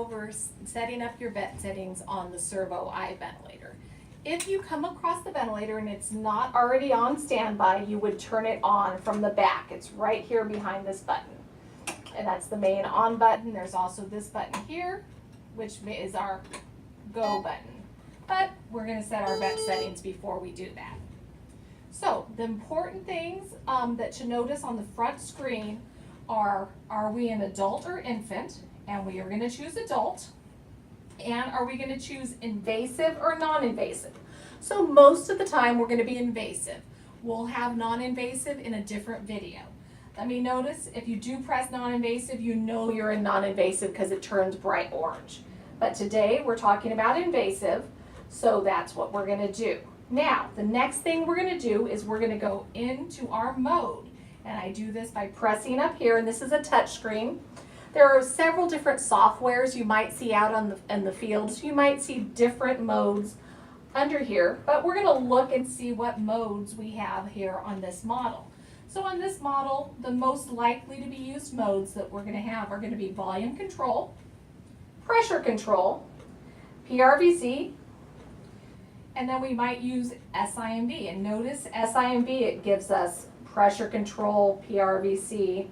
over setting up your vent settings on the Servo I ventilator. If you come across the ventilator and it's not already on standby, you would turn it on from the back. It's right here behind this button. And that's the main on button. There's also this button here, which is our go button. But we're going to set our vent settings before we do that. So the important things that to notice on the front screen are we an adult or infant? And we are going to choose adult. And are we going to choose invasive or non-invasive? So most of the time we're going to be invasive. We'll have non-invasive in a different video. Let me notice, if you do press non-invasive, you know you're in non-invasive because it turns bright orange. But today we're talking about invasive, so that's what we're going to do. Now, the next thing we're going to do is we're going to go into our mode. And I do this by pressing up here, and this is a touch screen. There are several different softwares you might see out in the field. So you might see different modes under here, but we're going to look and see what modes we have here on this model. So on this model, the most likely to be used modes that we're going to have are going to be volume control, pressure control, PRVC, and then we might use SIMV. And notice SIMV, it gives us pressure control, PRVC,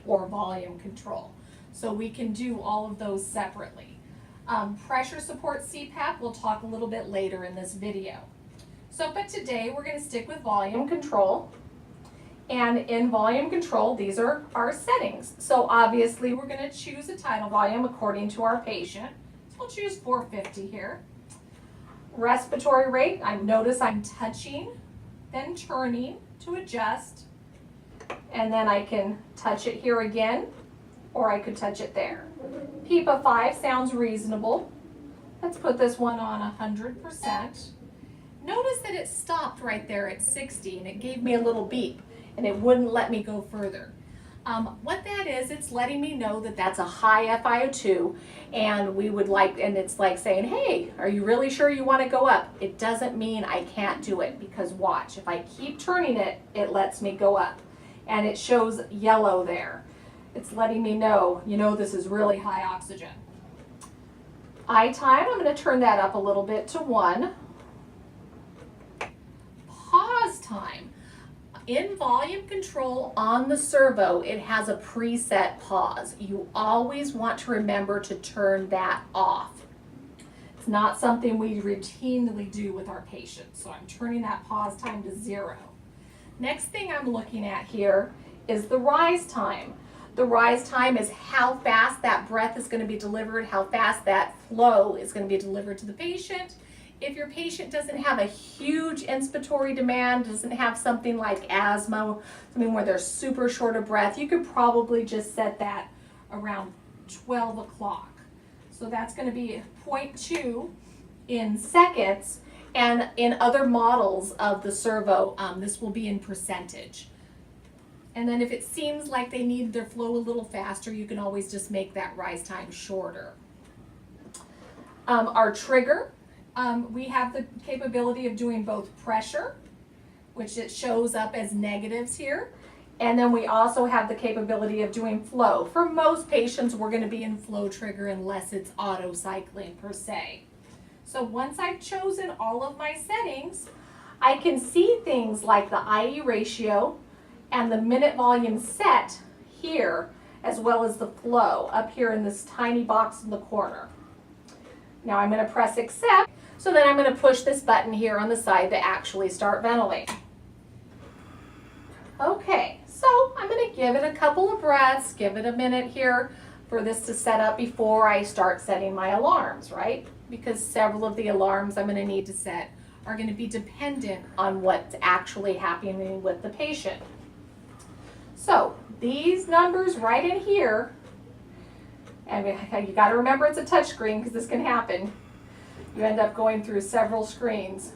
or volume control. So we can do all of those separately. Pressure support CPAP, we'll talk a little bit later in this video. So, but today we're going to stick with volume control. And in volume control, these are our settings. So obviously we're going to choose a tidal volume according to our patient. So we'll choose 450 here. Respiratory rate, I notice I'm touching, then turning to adjust. And then I can touch it here again, or I could touch it there. PIMA 5 sounds reasonable. Let's put this one on 100%. Notice that it stopped right there at 60 and it gave me a little beep and it wouldn't let me go further. What that is, it's letting me know that that's a high FiO2 and we would like, and it's like saying, hey, are you really sure you want to go up? It doesn't mean I can't do it, because watch, if I keep turning it, it lets me go up. And it shows yellow there. It's letting me know, this is really high oxygen. Eye time, I'm going to turn that up a little bit to 1. Pause time. In volume control on the Servo, it has a preset pause. You always want to remember to turn that off. It's not something we routinely do with our patients, so I'm turning that pause time to 0. Next thing I'm looking at here is the rise time. The rise time is how fast that breath is going to be delivered, how fast that flow is going to be delivered to the patient. If your patient doesn't have a huge inspiratory demand, doesn't have something like asthma, something where they're super short of breath, you could probably just set that around 12 o'clock. So that's going to be 0.2 in seconds. And in other models of the Servo, this will be in percentage. And then if it seems like they need their flow a little faster, you can always just make that rise time shorter. Our trigger, we have the capability of doing both pressure, which it shows up as negatives here. And then we also have the capability of doing flow. For most patients, we're going to be in flow trigger unless it's auto cycling per se. So once I've chosen all of my settings, I can see things like the IE ratio and the minute volume set here, as well as the flow up here in this tiny box in the corner. Now I'm going to press accept, so then I'm going to push this button here on the side to actually start ventilating. Okay, so I'm going to give it a couple of breaths, give it a minute here for this to set up before I start setting my alarms, right? Because several of the alarms I'm going to need to set are going to be dependent on what's actually happening with the patient. So these numbers right in here, and you got to remember it's a touch screen because this can happen. You end up going through several screens.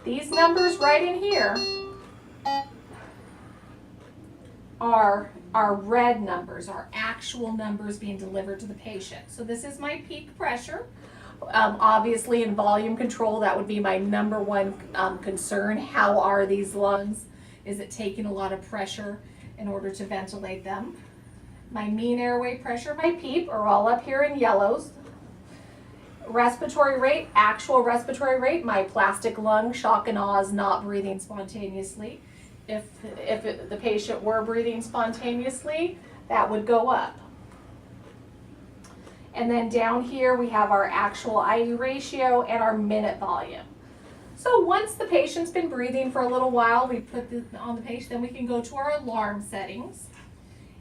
These numbers right in here are our red numbers, our actual numbers being delivered to the patient. So this is my peak pressure. Obviously in volume control, that would be my number one concern. How are these lungs? Is it taking a lot of pressure in order to ventilate them? My mean airway pressure, my PEEP, are all up here in yellows. Respiratory rate, actual respiratory rate, my plastic lung, shock and awe is not breathing spontaneously. If the patient were breathing spontaneously, that would go up. And then down here we have our actual IU ratio and our minute volume. So once the patient's been breathing for a little while, we put this on the patient, then we can go to our alarm settings.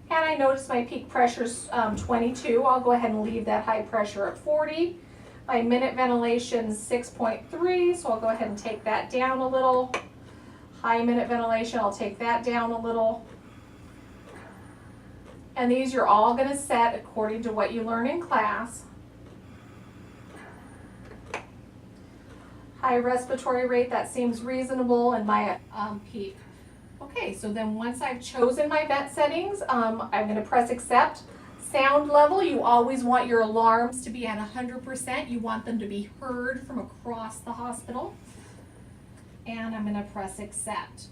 And I notice my peak pressure's 22. I'll go ahead and leave that high pressure at 40. My minute ventilation's 6.3, so I'll go ahead and take that down a little. High minute ventilation, I'll take that down a little. And these you're all going to set according to what you learn in class. High respiratory rate, that seems reasonable, and my PEEP. Okay, so then once I've chosen my vent settings, I'm going to press accept. Sound level, you always want your alarms to be at 100%. You want them to be heard from across the hospital. And I'm going to press accept.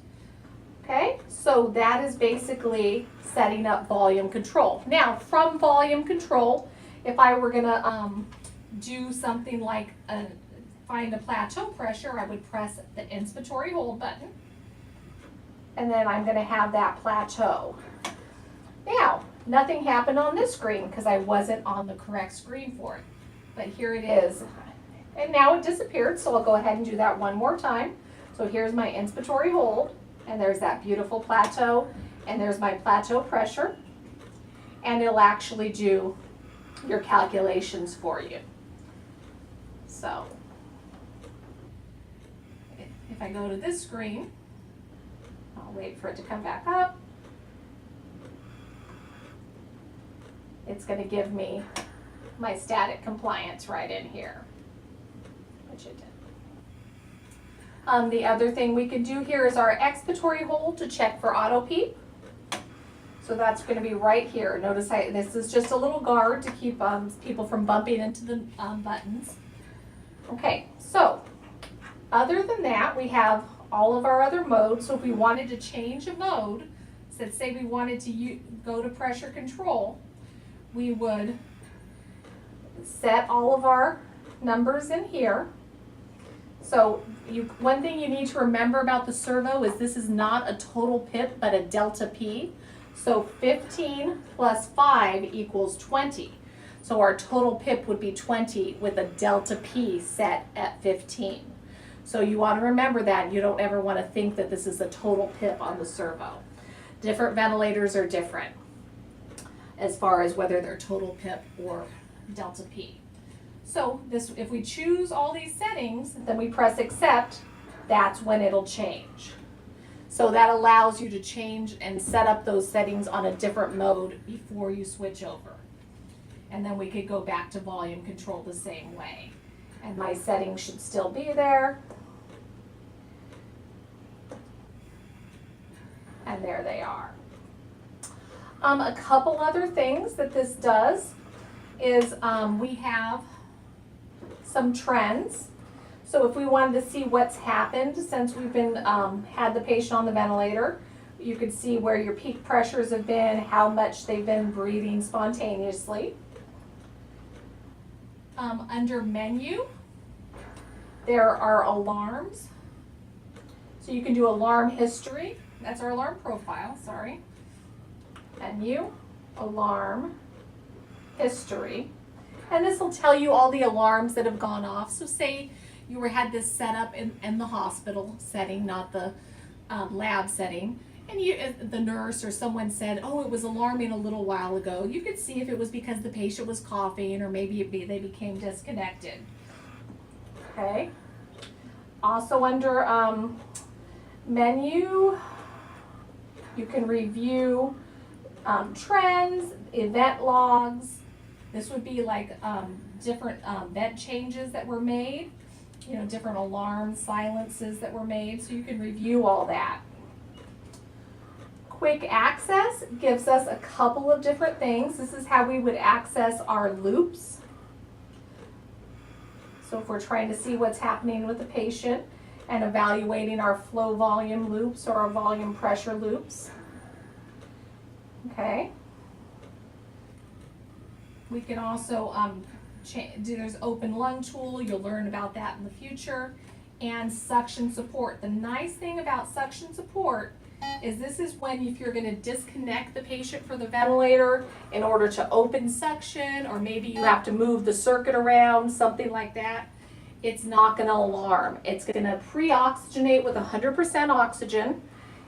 Okay, so that is basically setting up volume control. Now, from volume control, if I were going to do something like find a plateau pressure, I would press the inspiratory hold button. And then I'm going to have that plateau. Now, nothing happened on this screen because I wasn't on the correct screen for it. But here it is. And now it disappeared, so I'll go ahead and do that one more time. So here's my inspiratory hold, and there's that beautiful plateau, and there's my plateau pressure. And it'll actually do your calculations for you. So, if I go to this screen, I'll wait for it to come back up. It's going to give me my static compliance right in here, which it did. The other thing we can do here is our expiratory hold to check for auto PEEP. So that's going to be right here. Notice this is just a little guard to keep people from bumping into the buttons. Okay, so other than that, we have all of our other modes. So if we wanted to change a mode, so say we wanted to go to pressure control, we would set all of our numbers in here. So one thing you need to remember about the servo is this is not a total PIP, but a delta P. So 15 plus 5 equals 20. So our total PIP would be 20 with a delta P set at 15. So you want to remember that. You don't ever want to think that this is a total PIP on the servo. Different ventilators are different as far as whether they're total PIP or delta P. So if we choose all these settings, then we press accept, that's when it'll change. So that allows you to change and set up those settings on a different mode before you switch over. And then we could go back to volume control the same way. And my settings should still be there. And there they are. A couple other things that this does is we have some trends. So if we wanted to see what's happened since we've been had the patient on the ventilator, you could see where your peak pressures have been, how much they've been breathing spontaneously. Under menu, there are alarms. So you can do alarm history. That's our alarm profile, sorry. Menu, alarm, history. And this will tell you all the alarms that have gone off. So say you had this set up in the hospital setting, not the lab setting, and the nurse or someone said, oh, it was alarming a little while ago. You could see if it was because the patient was coughing or maybe they became disconnected. Okay. Also under menu, you can review trends, event logs. This would be like different vent changes that were made, different alarms, silences that were made, so you can review all that. Quick access gives us a couple of different things. This is how we would access our loops. So if we're trying to see what's happening with the patient and evaluating our flow volume loops or our volume pressure loops. Okay. We can also there's open lung tool. You'll learn about that in the future. And suction support. The nice thing about suction support is this is when if you're going to disconnect the patient from the ventilator in order to open suction, or maybe you have to move the circuit around, something like that, it's not going to alarm. It's going to pre-oxygenate with 100% oxygen,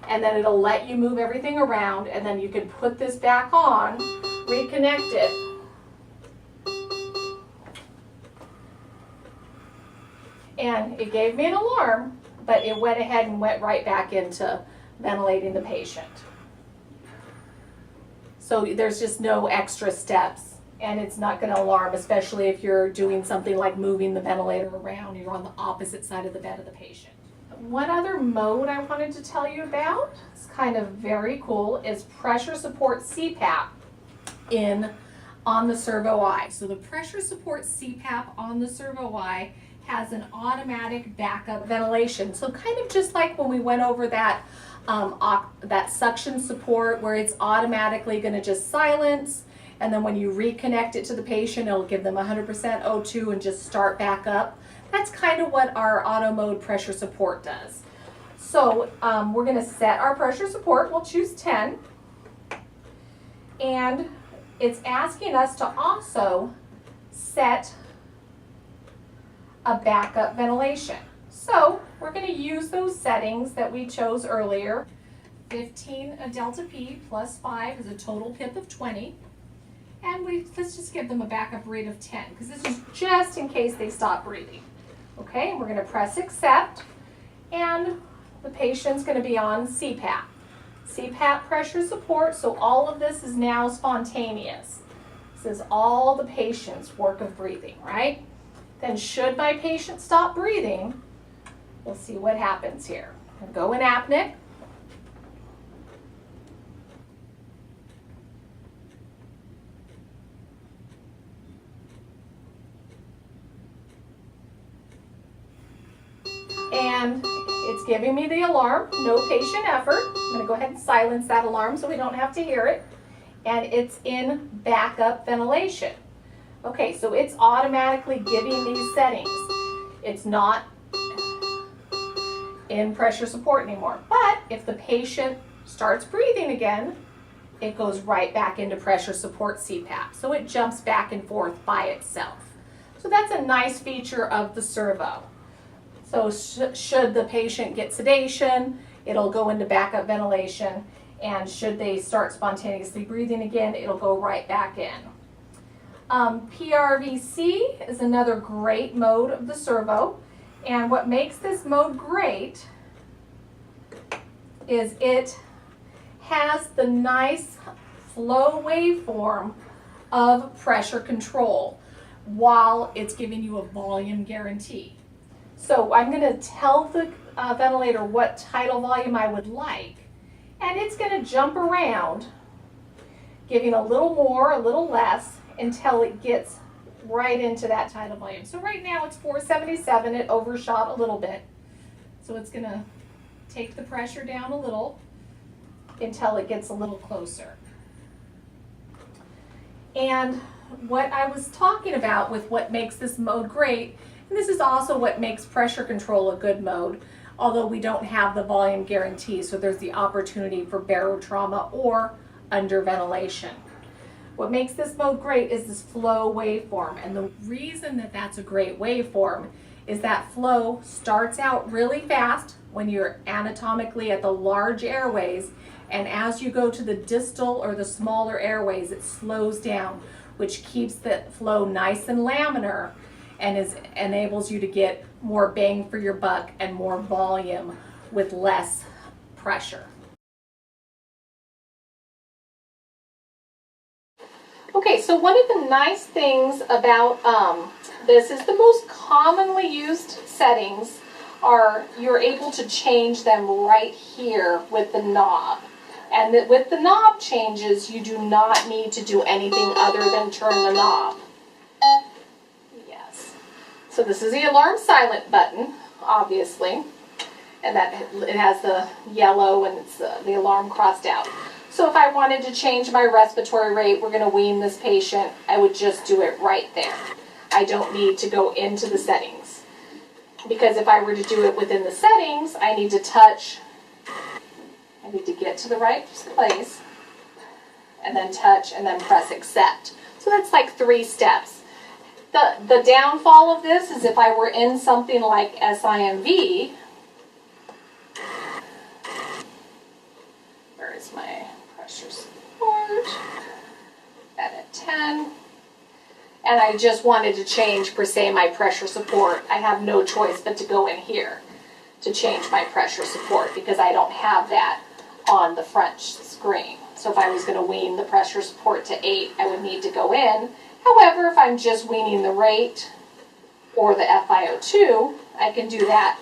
and then it'll let you move everything around, and then you can put this back on, reconnect it. And it gave me an alarm, but it went ahead and went right back into ventilating the patient. So there's just no extra steps, and it's not going to alarm, especially if you're doing something like moving the ventilator around. You're on the opposite side of the bed of the patient. One other mode I wanted to tell you about, it's kind of very cool, is pressure support CPAP on the Servo I. So the pressure support CPAP on the Servo I has an automatic backup ventilation. So kind of just like when we went over that that suction support, where it's automatically going to just silence, and then when you reconnect it to the patient, it'll give them 100% O2 and just start back up. That's kind of what our auto mode pressure support does. So we're going to set our pressure support. We'll choose 10. And it's asking us to also set a backup ventilation. So we're going to use those settings that we chose earlier. 15 a delta P plus 5 is a total PIP of 20. And let's just give them a backup rate of 10, because this is just in case they stop breathing. Okay, we're going to press accept, and the patient's going to be on CPAP. CPAP pressure support, so all of this is now spontaneous. This is all the patient's work of breathing, right? Then should my patient stop breathing, we'll see what happens here. I'll go in apneic. And it's giving me the alarm, no patient effort. I'm going to go ahead and silence that alarm so we don't have to hear it. And it's in backup ventilation. Okay, so it's automatically giving these settings. It's not in pressure support anymore. But if the patient starts breathing again, it goes right back into pressure support CPAP. So it jumps back and forth by itself. So that's a nice feature of the Servo. So should the patient get sedation, it'll go into backup ventilation, and should they start spontaneously breathing again, it'll go right back in. PRVC is another great mode of the Servo, and what makes this mode great is it has the nice flow waveform of pressure control while it's giving you a volume guarantee. So I'm going to tell the ventilator what tidal volume I would like, and it's going to jump around, giving a little more, a little less, until it gets right into that tidal volume. So right now it's 477, it overshot a little bit. So it's going to take the pressure down a little until it gets a little closer. And what I was talking about with what makes this mode great, and this is also what makes pressure control a good mode, although we don't have the volume guarantee, so there's the opportunity for barotrauma or under ventilation. What makes this mode great is this flow waveform, and the reason that that's a great waveform is that flow starts out really fast when you're anatomically at the large airways, and as you go to the distal or the smaller airways, it slows down, which keeps the flow nice and laminar, and enables you to get more bang for your buck and more volume with less pressure. Okay, so one of the nice things about this is the most commonly used settings are you're able to change them right here with the knob. And that with the knob changes, you do not need to do anything other than turn the knob. Yes. So this is the alarm silent button, obviously. And that it has the yellow and it's the alarm crossed out. So if I wanted to change my respiratory rate, we're going to wean this patient, I would just do it right there. I don't need to go into the settings. Because if I were to do it within the settings, I need to touch, I need to get to the right place, and then touch, and then press accept. So that's like 3 steps. The downfall of this is if I were in something like SIMV, where is my pressure support? That at 10. And I just wanted to change, per se, my pressure support. I have no choice but to go in here to change my pressure support because I don't have that on the front screen. So if I was going to wean the pressure support to 8, I would need to go in. However, if I'm just weaning the rate or the FiO2, I can do that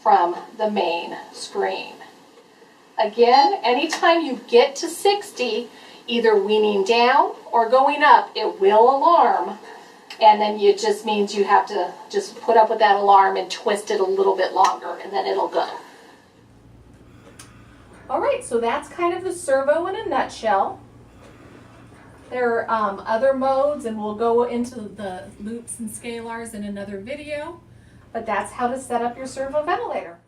from the main screen. Again, anytime you get to 60, either weaning down or going up, it will alarm. And then it just means you have to just put up with that alarm and twist it a little bit longer, and then it'll go. All right, so that's kind of the servo in a nutshell. There are other modes, and we'll go into the loops and scalars in another video, but that's how to set up your servo ventilator.